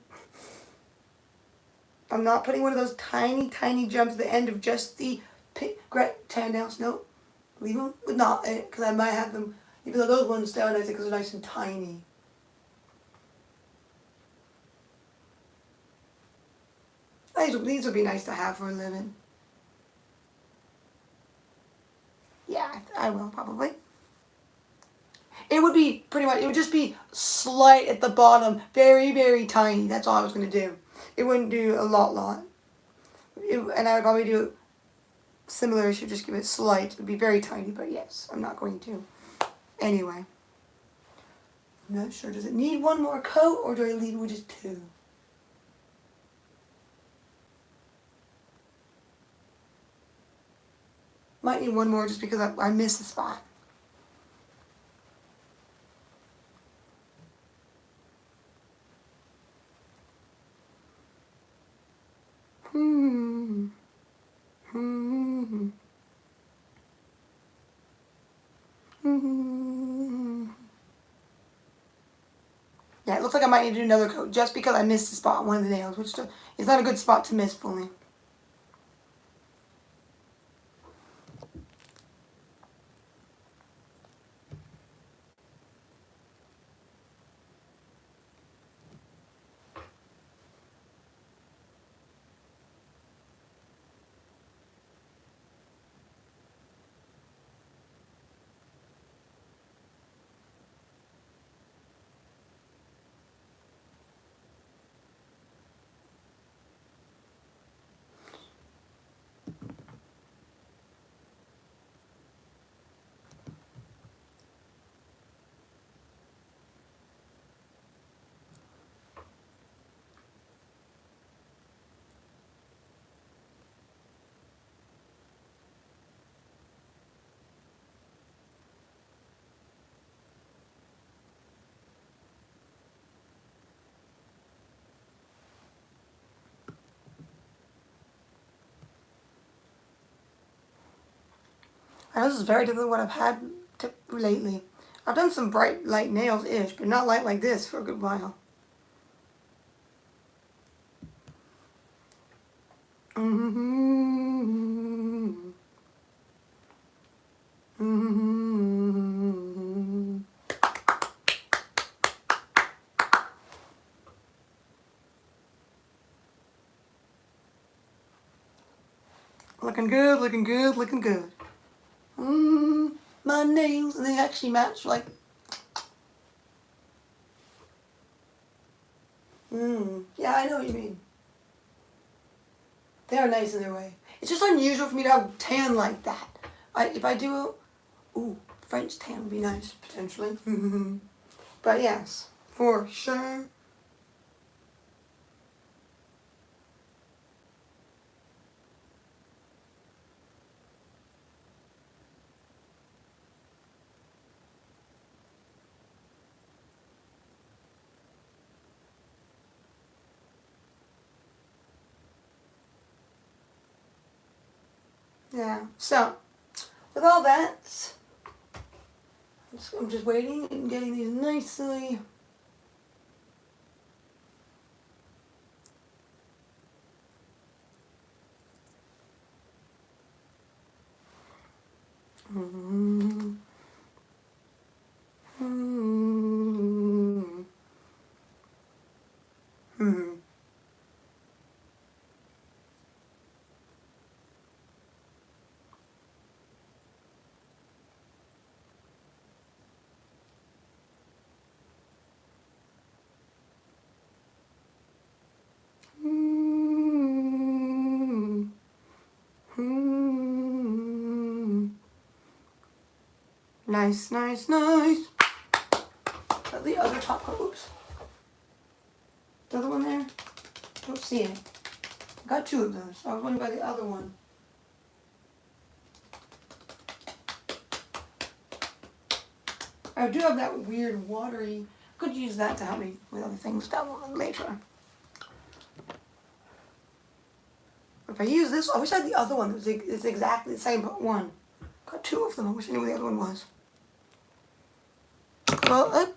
I'm not putting one of those tiny, tiny jumps at the end of just the tan nails. Nope. Leave them with not it, because I might have them, even though those ones stay on nice because they're nice and tiny. These would be nice to have for a living. Yeah, I will probably. It would be pretty much, it would just be slight at the bottom, very, very tiny. That's all I was going to do. It wouldn't do a lot. And I would probably do similar issue, just give it slight. It would be very tiny, but yes, I'm not going to. Anyway. I'm not sure. Does it need one more coat, or do I leave it with just two? Might need one more just because I missed the spot. Yeah, it looks like I might need to do another coat just because I missed the spot on one of the nails, which is not a good spot to miss fully. I know this is very different than what I've had to lately. I've done some bright light nails-ish, but not light like this for a good while. Mm-hmm. Mm-hmm. Looking good, looking good, looking good. My nails, they actually match like. Yeah, I know what you mean. They are nice in their way. It's just unusual for me to have tan like that. If I do, French tan would be nice, potentially. But yes, for sure. Yeah, so, with all that, I'm just waiting and getting these nicely. Mm-hmm. Mm-hmm. Mm-hmm. Mm-hmm. Nice, nice, nice. The other top coat. Oops. The other one there? Don't see it. I got two of those. I was wondering about the other one. I do have that weird watery. Could use that to help me with other things down later. If I use this, I wish I had the other one. It's exactly the same but one. Got two of them. I wish I knew where the other one was. Well,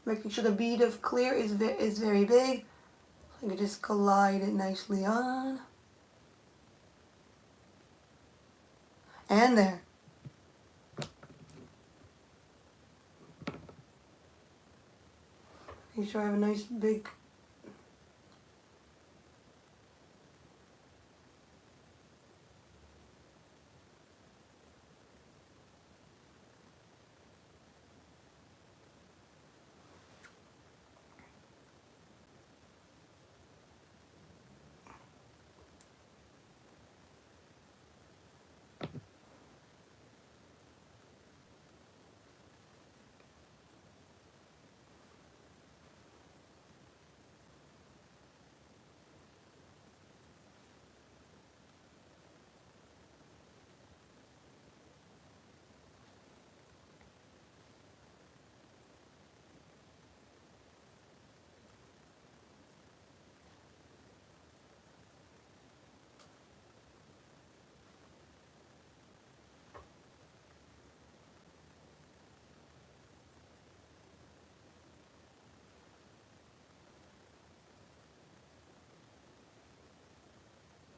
making sure the bead of clear is very big. I can just glide it nicely on. And there. Make sure I have a nice big.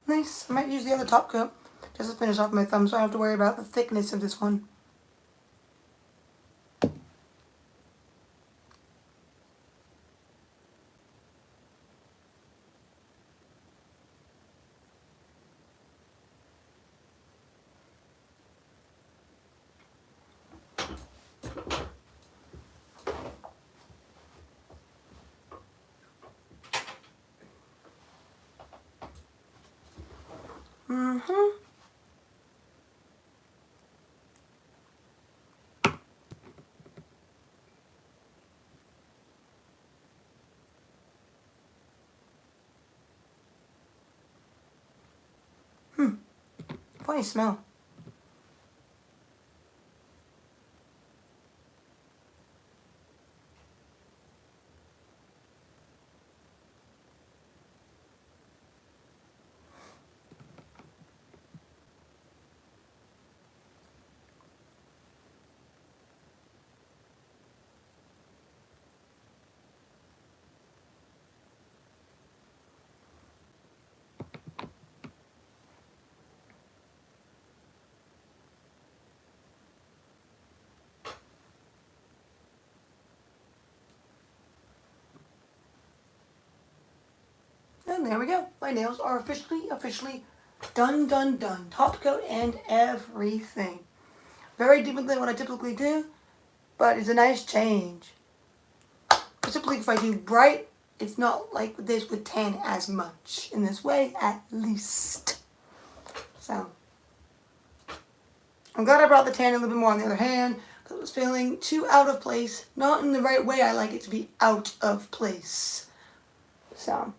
Nice. I might use the other top coat just to finish off my thumb so I don't have to worry about the thickness of this one. Mm-hmm. Funny smell. there we go. My nails are officially done. Top coat and everything. Very different than what I typically do, but it's a nice change. Typically if I do bright, it's not like this with tan as much. In this way, at least. So, I'm glad I brought the tan a little bit more on the other hand, because it was feeling too out of place. Not in the right way I like it to be out of place. So,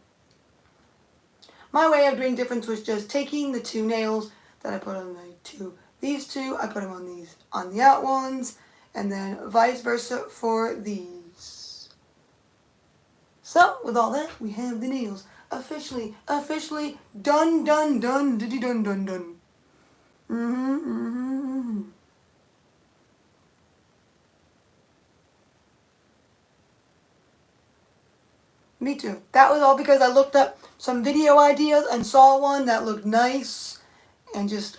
my way of doing difference was just taking the two nails that I put on these two, I put them on the out ones, and then vice versa for these. So, with all that, we have the nails officially done. Me too. That was all because I looked up some video ideas and saw one that looked nice and just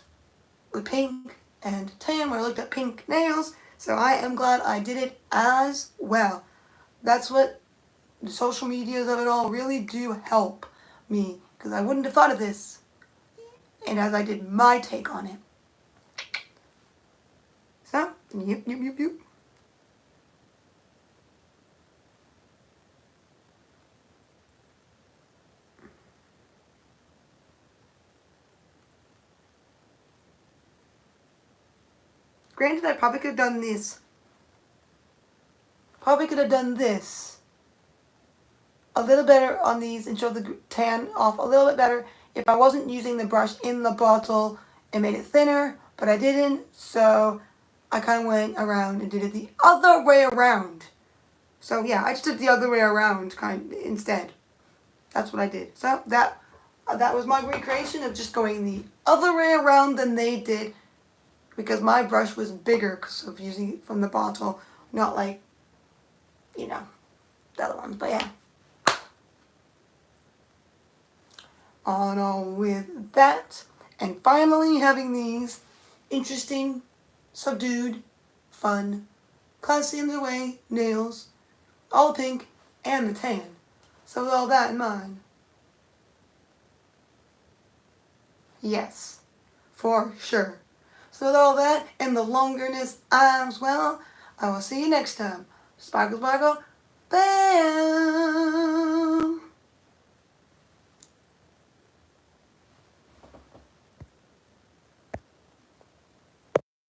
with pink and tan when I looked at pink nails. So I am glad I did it as well. That's what the social medias of it all really do help me, because I wouldn't have thought of this. And as I did my take on it. So, yep. Granted, I probably could have done this. Probably could have done this a little better on these and showed the tan off a little bit better if I wasn't using the brush in the bottle and made it thinner, but I didn't, so I kind of went around and did it the other way around. So yeah, I just did the other way around instead. That's what I did. So that was my recreation of just going the other way around than they did, because my brush was bigger because of using it from the bottle, not like, you know, the other ones. But yeah. On with that. And finally having these interesting, subdued, fun, classy in their way nails, all pink and the tan. So with all that in mind, yes, for sure. So with all that and the longerness as well, I will see you next time. Sparkle, sparkle, bam!